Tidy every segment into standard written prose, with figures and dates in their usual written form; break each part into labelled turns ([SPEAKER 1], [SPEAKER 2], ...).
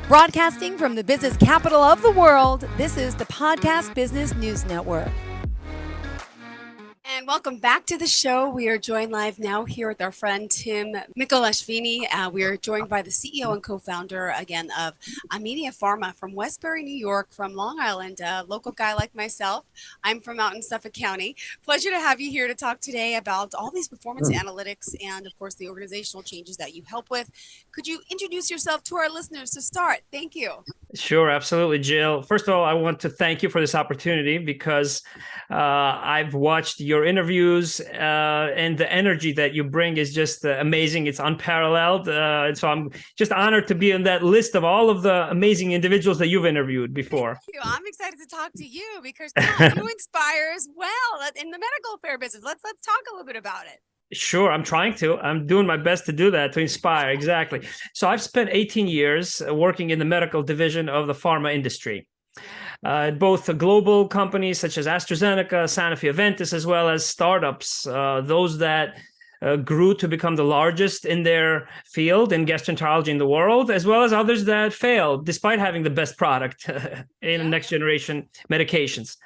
[SPEAKER 1] Broadcasting from the business capital of the world, this is the Podcast Business News Network. And welcome back to the show. We are joined live now here with our friend Tim Mikolashvili. We are joined by the CEO and co-founder again of Amedea Pharma from Westbury, New York, from Long Island, a local guy like myself. I'm from out in Suffolk County. Pleasure to have you here to talk today about all these performance analytics and, of course, the organizational changes that you help with. Could you introduce yourself to our listeners to start? Thank you.
[SPEAKER 2] Sure, absolutely, Jill. First of all, I want to thank you for this opportunity because I've watched your interviews and the energy that you bring is just amazing. It's unparalleled. And so I'm just honored to be on that list of all of the amazing individuals that you've interviewed before.
[SPEAKER 1] Thank you. I'm excited to talk to you because you inspire as well in the medical affair business. Let's talk a little bit about it.
[SPEAKER 2] Sure, I'm trying to. I'm doing my best to do that, to inspire. Exactly. So I've spent 18 years working in the medical division of the pharma industry. Both global companies such as AstraZeneca, Sanofi, Aventis, as well as startups, those that grew to become the largest in their field in gastroenterology in the world, as well as others that failed despite having the best product in next generation medications.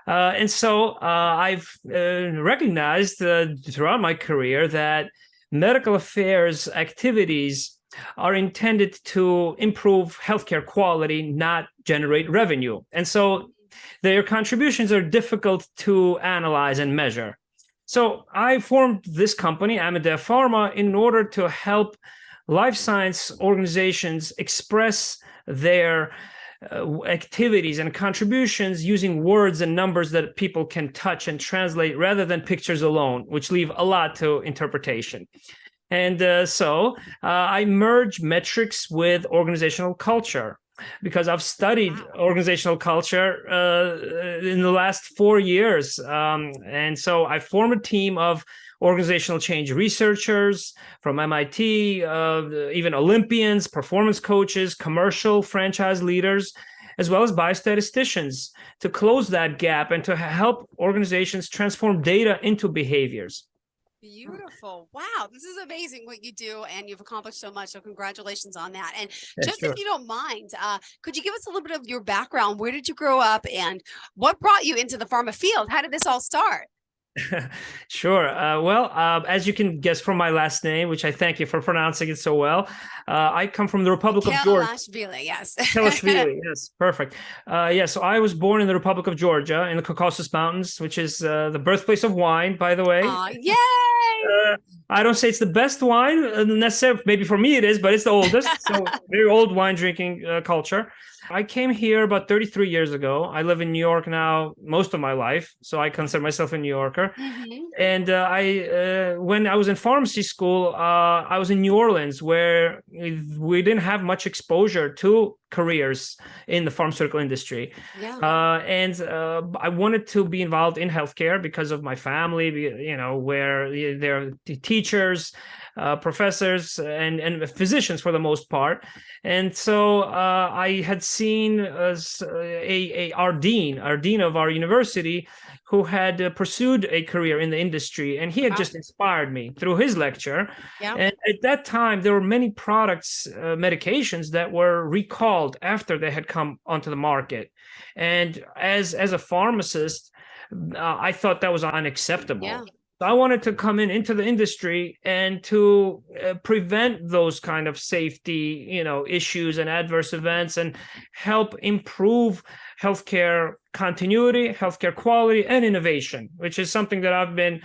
[SPEAKER 2] And so I've recognized throughout my career that medical affairs activities are intended to improve healthcare quality, not generate revenue. And so their contributions are difficult to analyze and measure. So I formed this company, Amedea Pharma, in order to help life science organizations express their activities and contributions using words and numbers that people can touch and translate rather than pictures alone, which leave a lot to interpretation. And so I merge metrics with organizational culture because I've studied organizational culture in the last 4 years. And so I formed a team of organizational change researchers from MIT, even Olympians, performance coaches, commercial franchise leaders, as well as biostatisticians to close that gap and to help organizations transform data into behaviors.
[SPEAKER 1] Beautiful. Wow. This is amazing what you do, and you've accomplished so much. So congratulations on that. And just
[SPEAKER 2] Sure.
[SPEAKER 1] if you don't mind, could you give us a little bit of your background? Where did you grow up and what brought you into the pharma field? How did this all start?
[SPEAKER 2] Sure. As you can guess from my last name, which I thank you for pronouncing it so well, I come from the Republic of Georgia.
[SPEAKER 1] Yes.
[SPEAKER 2] Kelashvili, yes, perfect. So I was born in the Republic of Georgia in the Caucasus Mountains, which is the birthplace of wine, by the way.
[SPEAKER 1] Yay!
[SPEAKER 2] I don't say it's the best wine necessarily. Maybe for me it is, but it's the oldest. So very old wine drinking culture. I came here about 33 years ago. I live in New York now most of my life, so I consider myself a New Yorker.
[SPEAKER 1] Mm-hmm.
[SPEAKER 2] And when I was in pharmacy school, I was in New Orleans, where we didn't have much exposure to careers in the pharmaceutical industry.
[SPEAKER 1] Yeah.
[SPEAKER 2] I wanted to be involved in healthcare because of my family, where there are teachers, professors, and physicians for the most part. And so I had seen our dean of our university, who had pursued a career in the industry, and he had just inspired me through his lecture. Yeah. And at that time, there were many products, medications that were recalled after they had come onto the market. And as a pharmacist, I thought that was unacceptable. Yeah. I wanted to come into the industry and to prevent those kind of safety, issues and adverse events, and help improve healthcare continuity, healthcare quality, and innovation, which is something that I've been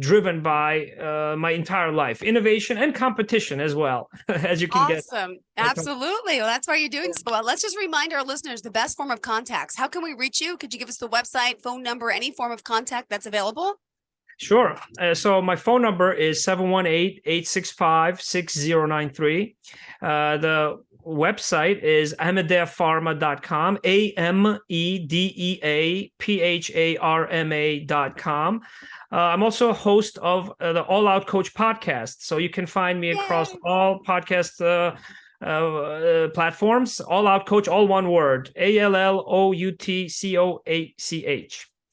[SPEAKER 2] driven by my entire life. Innovation and competition as well, as you can get.
[SPEAKER 1] Awesome. Absolutely. Well, that's why you're doing so well. Let's just remind our listeners the best form of contacts. How can we reach you? Could you give us the website, phone number, any form of contact that's available?
[SPEAKER 2] Sure. So my phone number is 718-865-6093. The website is amedeapharma.com, AMEDEAPHARMA.com. I'm also a host of the All Out Coach podcast. So you can find me across all podcast platforms. All Out Coach, all one word, ALLOUTCOACH.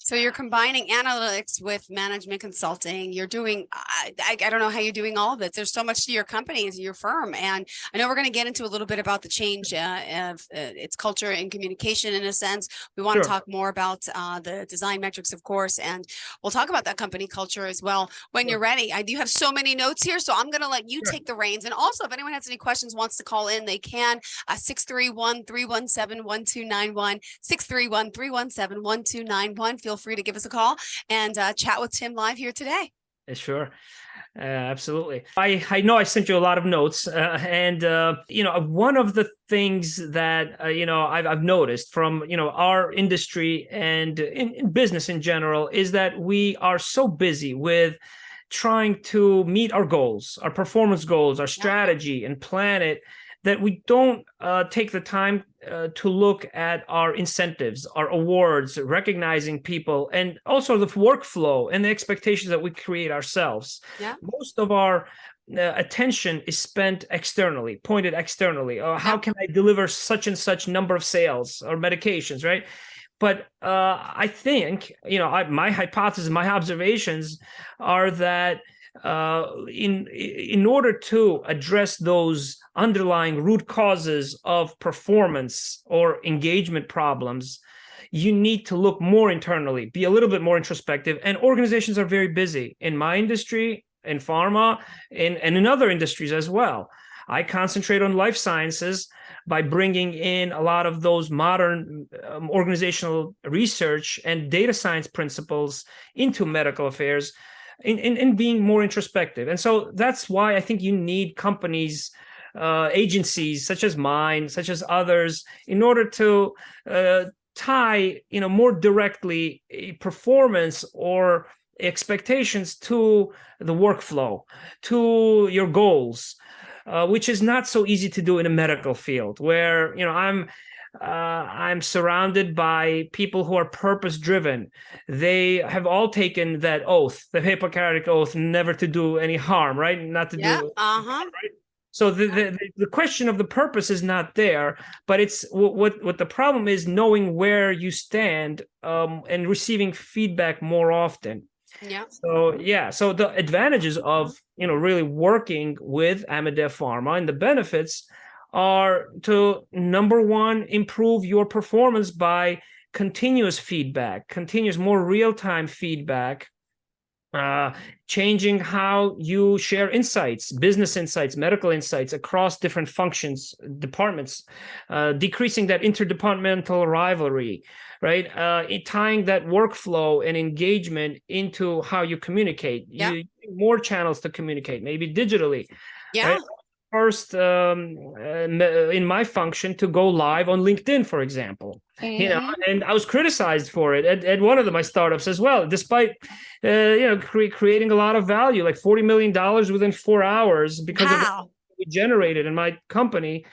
[SPEAKER 1] So you're combining analytics with management consulting. You're doing, I don't know how you're doing all of it. There's so much to your company, to your firm. And I know we're going to get into a little bit about the change of its culture and communication in a sense. We want to
[SPEAKER 2] Sure.
[SPEAKER 1] talk more about the design metrics, of course, and we'll talk about that company culture as well when you're ready. I do have so many notes here, so I'm going to let you
[SPEAKER 2] Sure.
[SPEAKER 1] take the reins. And also, if anyone has any questions, wants to call in, they can. 631-317-1291, 631-317-1291. Feel free to give us a call and chat with Tim live here today.
[SPEAKER 2] Sure. Absolutely. I know I sent you a lot of notes, and one of the things that I've noticed from our industry and in business in general is that we are so busy with trying to meet our goals, our performance goals, our strategy, and plan it, that we don't take the time to look at our incentives, our awards, recognizing people, and also the workflow and the expectations that we create ourselves.
[SPEAKER 1] Yeah.
[SPEAKER 2] Most of our attention is spent externally, pointed externally. How can I deliver such and such number of sales or medications, right? But I think, my hypothesis, my observations are that in order to address those underlying root causes of performance or engagement problems, you need to look more internally, be a little bit more introspective. And organizations are very busy in my industry, in pharma, and in other industries as well. I concentrate on life sciences by bringing in a lot of those modern organizational research and data science principles into medical affairs, in being more introspective. And so that's why I think you need companies, agencies such as mine, such as others, in order to tie, more directly performance or expectations to the workflow, to your goals, which is not so easy to do in a medical field, where I'm surrounded by people who are purpose-driven. They have all taken that oath, the Hippocratic oath, never to do any harm, right? Not to do. Right? So the question of the purpose is not there, but it's what the problem is, knowing where you stand, and receiving feedback more often.
[SPEAKER 1] Yeah.
[SPEAKER 2] So the advantages of really working with Amedea Pharma and the benefits are to, number one, improve your performance by continuous feedback, more real-time feedback, changing how you share insights, business insights, medical insights across different functions, departments, decreasing that interdepartmental rivalry, right? Tying that workflow and engagement into how you communicate.
[SPEAKER 1] Yeah.
[SPEAKER 2] You more channels to communicate, maybe digitally.
[SPEAKER 1] Yeah.
[SPEAKER 2] Right? First, in my function, to go live on LinkedIn, for example, and I was criticized for it at one of my startups as well, despite creating a lot of value, like $40 million within 4 hours, because of what we generated in my company,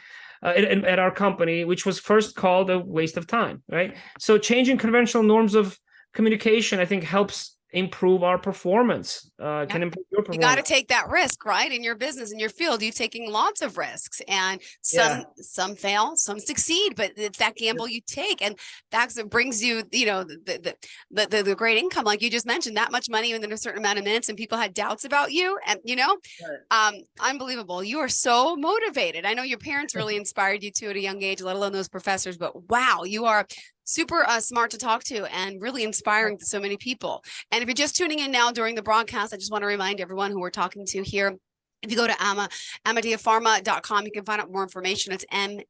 [SPEAKER 2] at our company, which was first called a waste of time, right? So changing conventional norms of communication, I think, helps improve our performance, can improve your performance.
[SPEAKER 1] You got to take that risk, right? In your business, in your field, you're taking lots of risks, and some fail, some succeed, but it's that gamble you take, and that's what brings you, the great income, like you just mentioned, that much money within a certain amount of minutes, and people had doubts about you, and unbelievable. You are so motivated. I know your parents really inspired you too at a young age, let alone those professors, but wow, you are super smart to talk to and really inspiring to so many people. And if you're just tuning in now during the broadcast, I just want to remind everyone who we're talking to here, if you go to AmedeaPharma.com, you can find out more information. It's AMEDEA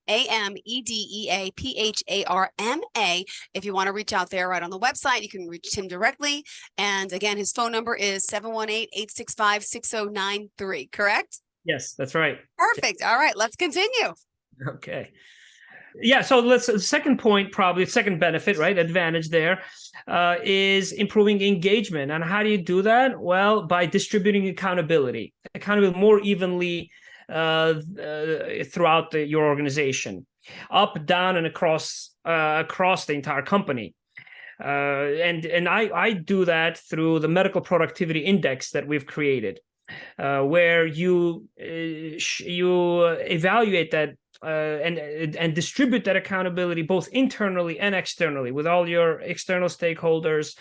[SPEAKER 1] If you want to reach out there right on the website, you can reach him directly. And again, his phone number is 718-865-6093, correct?
[SPEAKER 2] Yes, that's right.
[SPEAKER 1] Perfect. All right, let's continue.
[SPEAKER 2] Okay. Yeah, so the second point, probably second benefit, right, advantage there, is improving engagement. And how do you do that? Well, by distributing accountability more evenly throughout your organization, up, down, and across the entire company. And I do that through the medical productivity index that we've created, where you evaluate that and distribute that accountability both internally and externally with all your external stakeholders,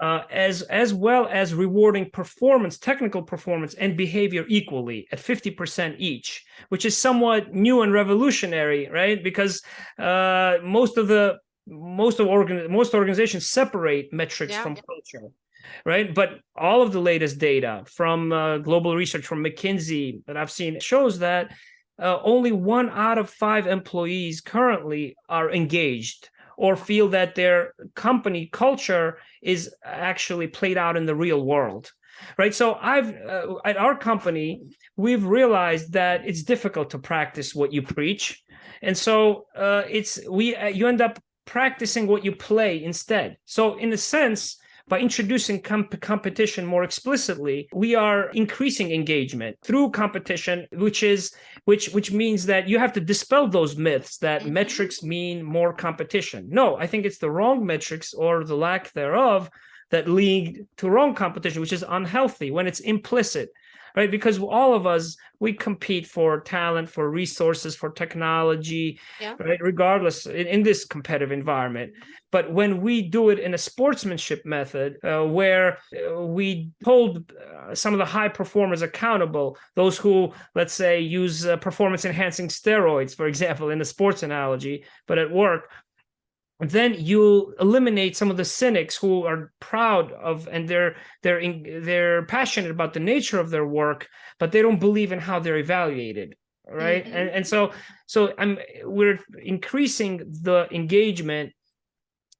[SPEAKER 2] as well as rewarding performance, technical performance, and behavior equally at 50% each, which is somewhat new and revolutionary, right? Because most organizations separate metrics from culture. Right. But all of the latest data from global research from McKinsey that I've seen shows that only 1 out of 5 employees currently are engaged or feel that their company culture is actually played out in the real world. Right. So at our company, we've realized that it's difficult to practice what you preach. And so you end up practicing what you play instead. So in a sense, by introducing competition more explicitly, we are increasing engagement through competition, which means that you have to dispel those myths that metrics mean more competition. No, I think it's the wrong metrics or the lack thereof that lead to wrong competition, which is unhealthy when it's implicit. Right, because all of us, we compete for talent, for resources, for technology, right? Regardless in this competitive environment. But when we do it in a sportsmanship method, where we hold some of the high performers accountable, those who, let's say, use performance-enhancing steroids, for example, in the sports analogy, but at work, then you eliminate some of the cynics who are proud of and they're passionate about the nature of their work, but they don't believe in how they're evaluated, right? And so we're increasing the engagement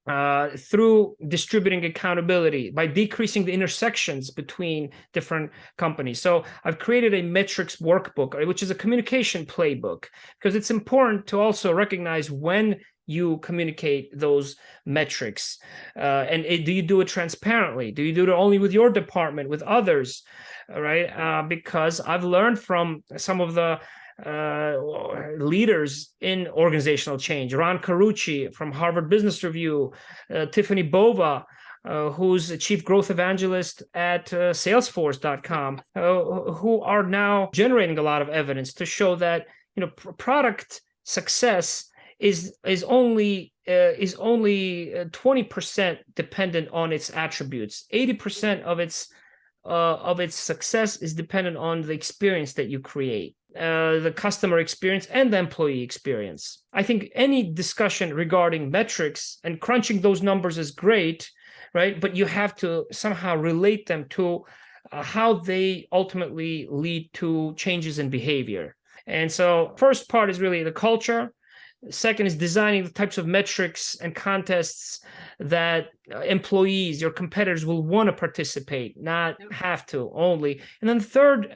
[SPEAKER 2] through distributing accountability by decreasing the intersections between different companies. So I've created a metrics workbook, which is a communication playbook, because it's important to also recognize when you communicate those metrics. Do you do it transparently? Do you do it only with your department, with others? Right? Because I've learned from some of the leaders in organizational change, Ron Carucci from Harvard Business Review, Tiffany Bova, who's a chief growth evangelist at Salesforce.com, who are now generating a lot of evidence to show that product success is only 20% dependent on its attributes. 80% of its success is dependent on the experience that you create, the customer experience and the employee experience. I think any discussion regarding metrics and crunching those numbers is great, right? But you have to somehow relate them to how they ultimately lead to changes in behavior. And so first part is really the culture. Second is designing the types of metrics and contests that employees, your competitors will want to participate, not have to only. And then the third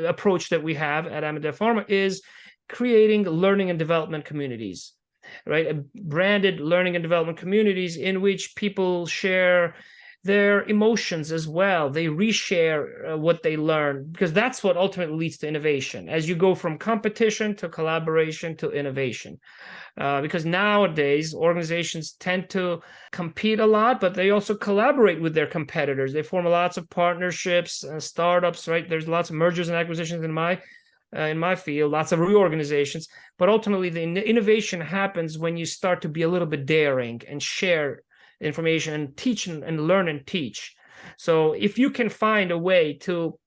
[SPEAKER 2] approach that we have at Amedea Pharma is creating learning and development communities, right? Branded learning and development communities in which people share their emotions as well. They reshare what they learn, because that's what ultimately leads to innovation as you go from competition to collaboration to innovation. Because nowadays organizations tend to compete a lot, but they also collaborate with their competitors. They form lots of partnerships, startups, right? There's lots of mergers and acquisitions in my field, lots of reorganizations. But ultimately, the innovation happens when you start to be a little bit daring and share information and teach and learn and teach. So if you can find a way to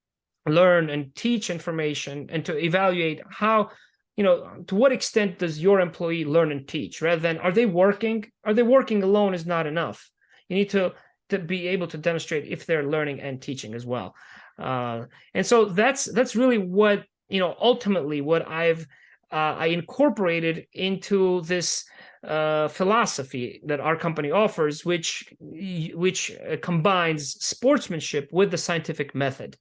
[SPEAKER 2] learn and teach information and to evaluate how, to what extent does your employee learn and teach, rather than are they working alone is not enough. You need to be able to demonstrate if they're learning and teaching as well. And so that's really what, ultimately what I incorporated into this philosophy that our company offers, which combines sportsmanship with the scientific method,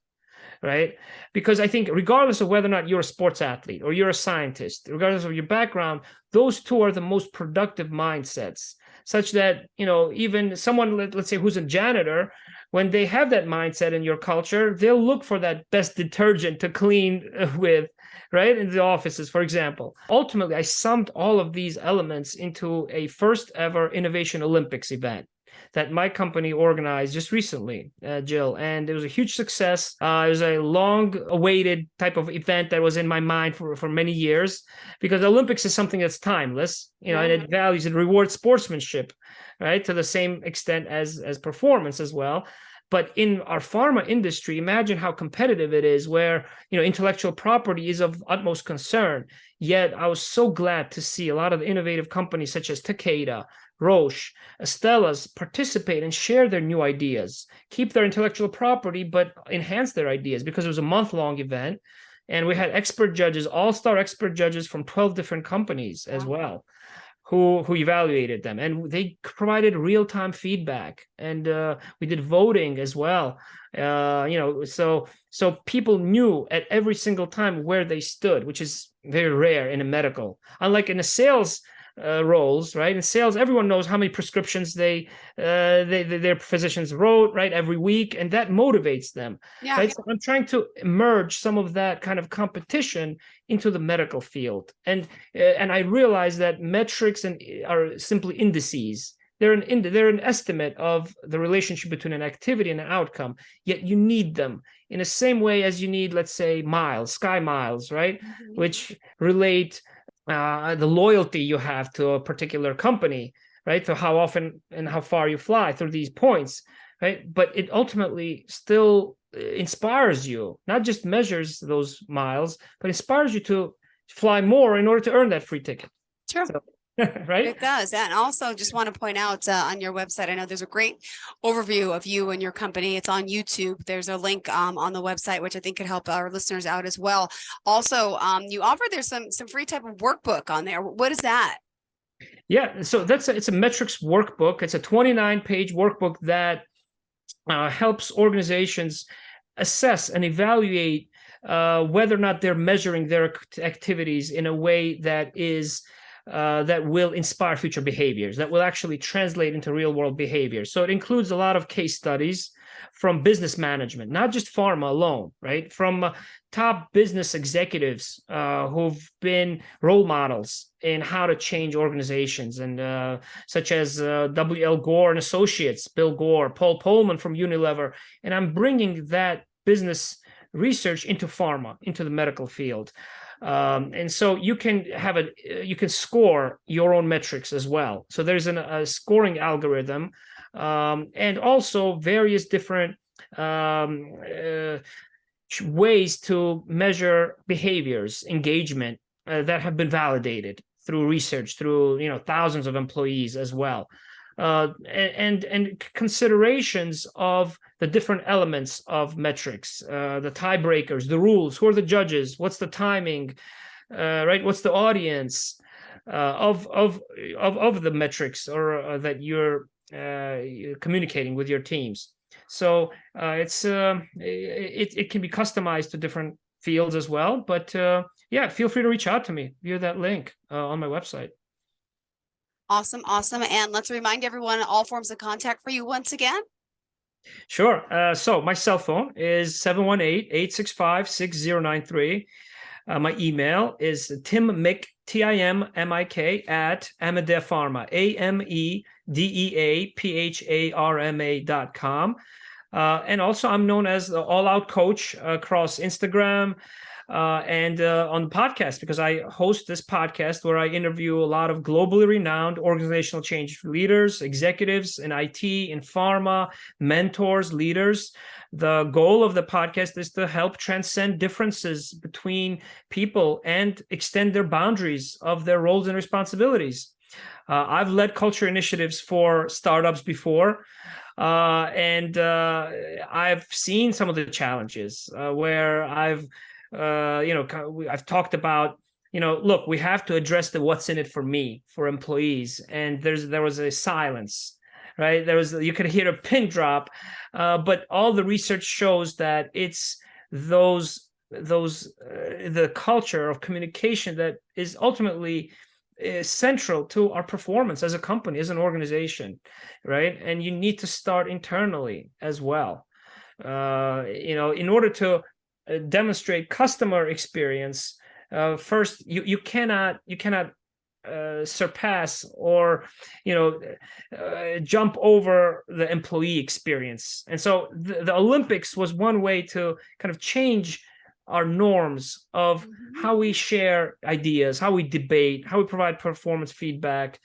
[SPEAKER 2] right? Because I think regardless of whether or not you're a sports athlete or you're a scientist, regardless of your background, those two are the most productive mindsets, such that, even someone, let's say, who's a janitor, when they have that mindset in your culture, they'll look for that best detergent to clean with, right? In the offices, for example. Ultimately, I summed all of these elements into a first ever Innovation Olympics event. that my company organized just recently, Jill, and it was a huge success. It was a long-awaited type of event that was in my mind for many years, because the Olympics is something that's timeless, and it values and rewards sportsmanship, right, to the same extent as performance as well. But in our pharma industry, imagine how competitive it is, where intellectual property is of utmost concern. Yet I was so glad to see a lot of innovative companies such as Takeda, Roche, Astellas participate and share their new ideas, keep their intellectual property, but enhance their ideas, because it was a month-long event. And we had expert judges, all-star expert judges from 12 different companies as well, who evaluated them, and they provided real-time feedback, and we did voting as well. So people knew at every single time where they stood, which is very rare in a medical. Unlike in the sales roles, right? In sales, everyone knows how many prescriptions their physicians wrote, right, every week, and that motivates them.
[SPEAKER 1] Yeah.
[SPEAKER 2] Right? So I'm trying to merge some of that kind of competition into the medical field, and I realize that metrics are simply indices. They're an estimate of the relationship between an activity and an outcome. Yet you need them in the same way as you need, let's say, miles, sky miles, right, which relate the loyalty you have to a particular company, right, to how often and how far you fly through these points, right? But it ultimately still inspires you, not just measures those miles, but inspires you to fly more in order to earn that free ticket.
[SPEAKER 1] True.
[SPEAKER 2] So, right?
[SPEAKER 1] It does. And also just want to point out on your website, I know there's a great overview of you and your company. It's on YouTube. There's a link on the website, which I think could help our listeners out as well. Also, you offer there's some free type of workbook on there. What is that?
[SPEAKER 2] Yeah, so it's a metrics workbook. It's a 29-page workbook that helps organizations assess and evaluate whether or not they're measuring their activities in a way that will inspire future behaviors, that will actually translate into real world behaviors. So it includes a lot of case studies from business management, not just pharma alone, right? From top business executives who've been role models in how to change organizations, and such as W.L. Gore and Associates, Bill Gore, Paul Polman from Unilever. And I'm bringing that business research into pharma, into the medical field. And so you can score your own metrics as well. So there's a scoring algorithm, and also various different ways to measure behaviors, engagement that have been validated through research, through thousands of employees as well. And considerations of the different elements of metrics, the tiebreakers, the rules, who are the judges, what's the timing, right? What's the audience of the metrics or that you're communicating with your teams. So it can be customized to different fields as well. But yeah, feel free to reach out to me via that link on my website.
[SPEAKER 1] Awesome. And let's remind everyone all forms of contact for you once again.
[SPEAKER 2] Sure. So my cell phone is 718-865-6093. My email is timmik, T-I-M-M-I-K, at Amedea Pharma, AMEDEAPHARMA.com. And also I'm known as the All Out Coach across Instagram, and on the podcast, because I host this podcast where I interview a lot of globally renowned organizational change leaders, executives in IT, in pharma, mentors, leaders. The goal of the podcast is to help transcend differences between people and extend their boundaries of their roles and responsibilities. I've led culture initiatives for startups before. And I've seen some of the challenges where I've talked about, look, we have to address the what's in it for me, for employees. And there was a silence, right? You could hear a pin drop, but all the research shows that it's the culture of communication that is ultimately central to our performance as a company, as an organization, right? And you need to start internally as well. In order to demonstrate customer experience, first you cannot surpass or jump over the employee experience. And so the Olympics was one way to kind of change our norms of how we share ideas, how we debate, how we provide performance feedback,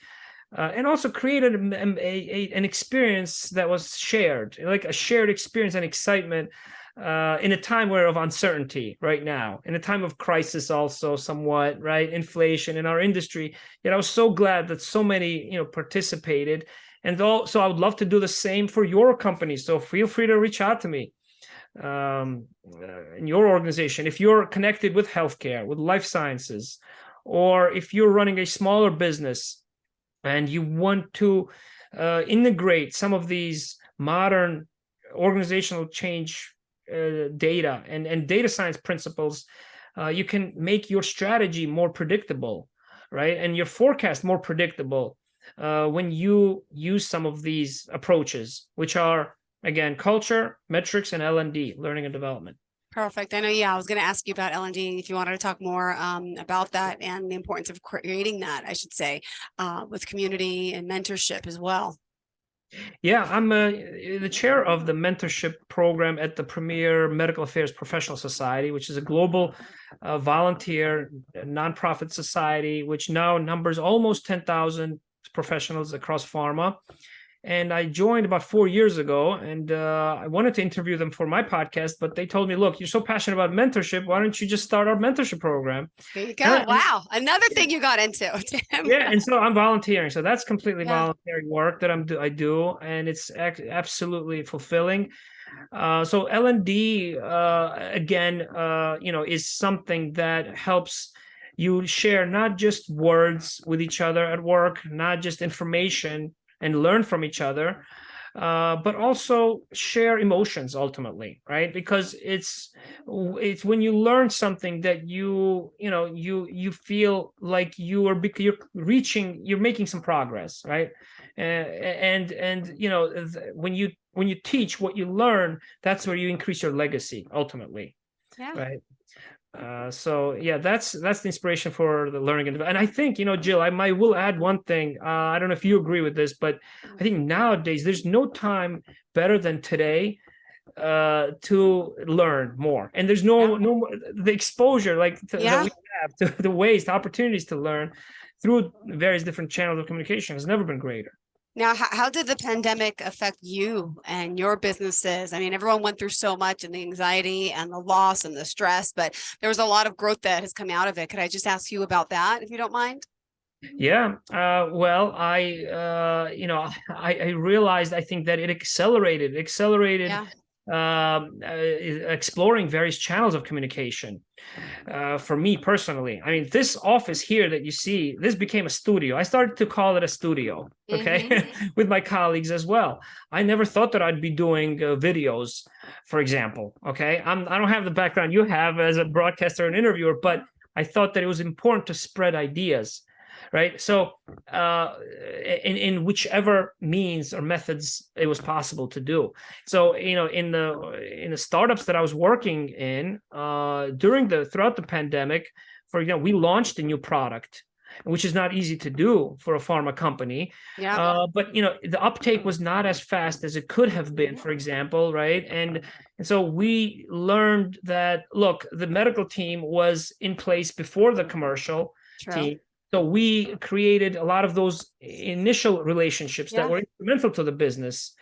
[SPEAKER 2] and also created an experience that was shared, like a shared experience and excitement in a time of uncertainty right now, in a time of crisis also somewhat, right? Inflation in our industry. Yet I was so glad that so many, participated. And so I would love to do the same for your company. So feel free to reach out to me in your organization. If you're connected with healthcare, with life sciences, or if you're running a smaller business and you want to integrate some of these modern organizational change data and data science principles, you can make your strategy more predictable, right? And your forecast more predictable when you use some of these approaches, which are, again, culture, metrics, and L&D, learning and development.
[SPEAKER 1] Perfect. I know, I was going to ask you about L&D if you wanted to talk more about that and the importance of creating that, I should say, with community and mentorship as well.
[SPEAKER 2] Yeah, I'm the chair of the mentorship program at the premier Medical Affairs Professional Society, which is a global volunteer nonprofit society, which now numbers almost 10,000 professionals across pharma. And I joined about 4 years ago, and I wanted to interview them for my podcast, but they told me, look, you're so passionate about mentorship. Why don't you just start our mentorship program?
[SPEAKER 1] There you go. Wow. Another thing you got into, Tim.
[SPEAKER 2] Yeah. And so I'm volunteering. So that's completely voluntary work that I do. And it's absolutely fulfilling. So L&D, again, is something that helps you share not just words with each other at work, not just information, and learn from each other, but also share emotions ultimately, right? Because it's when you learn something that you feel like you're making some progress, right? And when you teach what you learn, that's where you increase your legacy ultimately, right? So yeah, that's the inspiration for the learning and I think, Jill, I will add one thing. I don't know if you agree with this, but I think nowadays there's no time better than today to learn more. And there's no the exposure that we have to the ways, the opportunities to learn through various different channels of communication has never been greater.
[SPEAKER 1] Now, how did the pandemic affect you and your businesses? I mean, everyone went through so much and the anxiety and the loss and the stress, but there was a lot of growth that has come out of it. Could I just ask you about that, if you don't mind?
[SPEAKER 2] Yeah. Well, I realized, I think that it accelerated exploring various channels of communication. For me personally, I mean, this office here that you see, this became a studio. I started to call it a studio, okay, with my colleagues as well. I never thought that I'd be doing videos, for example, okay? I don't have the background you have as a broadcaster and interviewer, but I thought that it was important to spread ideas, right? So in whichever means or methods it was possible to do. So in the startups that I was working in throughout the pandemic, for example, we launched a new product, which is not easy to do for a pharma company. But the uptake was not as fast as it could have been, for example, right? And so we learned that, look, the medical team was in place before the commercial team. So we created a lot of those initial relationships that were instrumental to the business.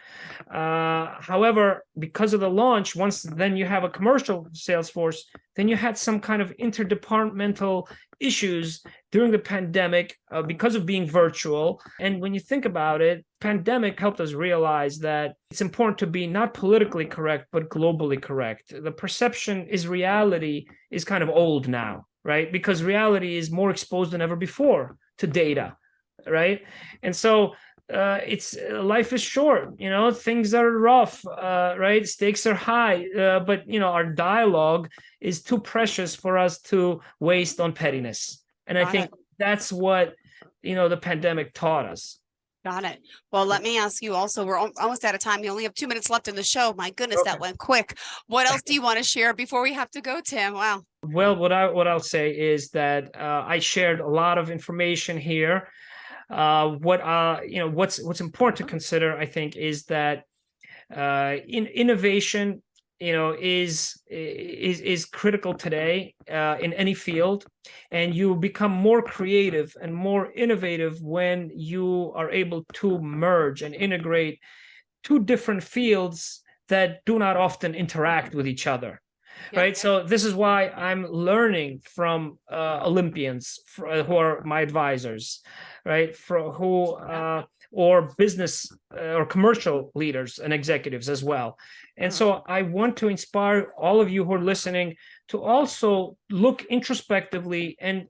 [SPEAKER 2] However, because of the launch, once then you have a commercial sales force, then you had some kind of interdepartmental issues during the pandemic because of being virtual. And when you think about it, pandemic helped us realize that it's important to be not politically correct, but globally correct. The perception is reality is kind of old now, right? Because reality is more exposed than ever before to data, right? And so life is short, things are rough, right? Stakes are high, but our dialogue is too precious for us to waste on pettiness. And I think that's what the pandemic taught us.
[SPEAKER 1] Got it. Well, let me ask you also, we're almost out of time. You only have 2 minutes left in the show. My goodness,
[SPEAKER 2] Okay.
[SPEAKER 1] that went quick. What else do you want to share before we have to go, Tim? Wow.
[SPEAKER 2] Well, what I'll say is that I shared a lot of information here. What's important to consider, I think, is that innovation, is critical today in any field, and you become more creative and more innovative when you are able to merge and integrate two different fields that do not often interact with each other.
[SPEAKER 1] Yeah.
[SPEAKER 2] Right. So this is why I'm learning from Olympians who are my advisors, right? Or business or commercial leaders and executives as well. And so I want to inspire all of you who are listening to also look introspectively and,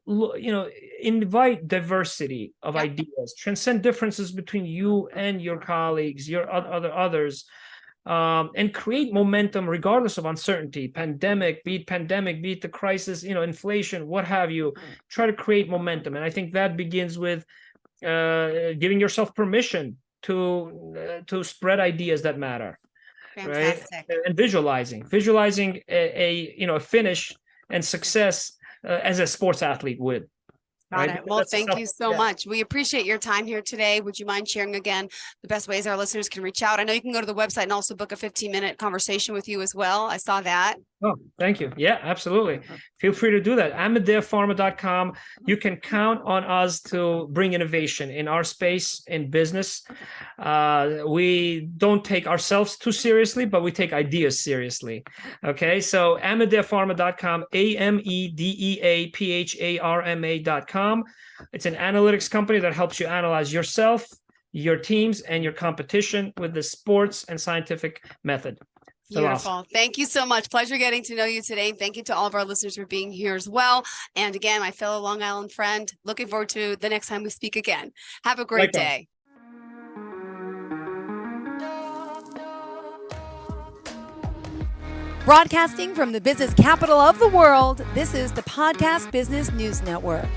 [SPEAKER 2] invite diversity of ideas, transcend differences between you and your colleagues, your others. And create momentum regardless of uncertainty, be it the crisis, inflation, what have you. Try to create momentum. And I think that begins with giving yourself permission to spread ideas that matter.
[SPEAKER 1] Fantastic.
[SPEAKER 2] Right? And visualizing a finish and success as a sports athlete would.
[SPEAKER 1] Got it. Well, thank you so much. We appreciate your time here today. Would you mind sharing again the best ways our listeners can reach out? I know you can go to the website and also book a 15-minute conversation with you as well. I saw that.
[SPEAKER 2] Oh, thank you. Yeah, absolutely. Feel free to do that. AmedeaPharma.com. You can count on us to bring innovation in our space in business. We don't take ourselves too seriously, but we take ideas seriously. Okay, so AmedeaPharma.com, AMEDEAPHARMA.com. It's an analytics company that helps you analyze yourself, your teams, and your competition with the sports and scientific method.
[SPEAKER 1] Beautiful. Thank you so much. Pleasure getting to know you today. Thank you to all of our listeners for being here as well. And again, my fellow Long Island friend, looking forward to the next time we speak again. Have a great day.
[SPEAKER 3] Broadcasting from the business capital of the world, this is the Podcast Business News Network.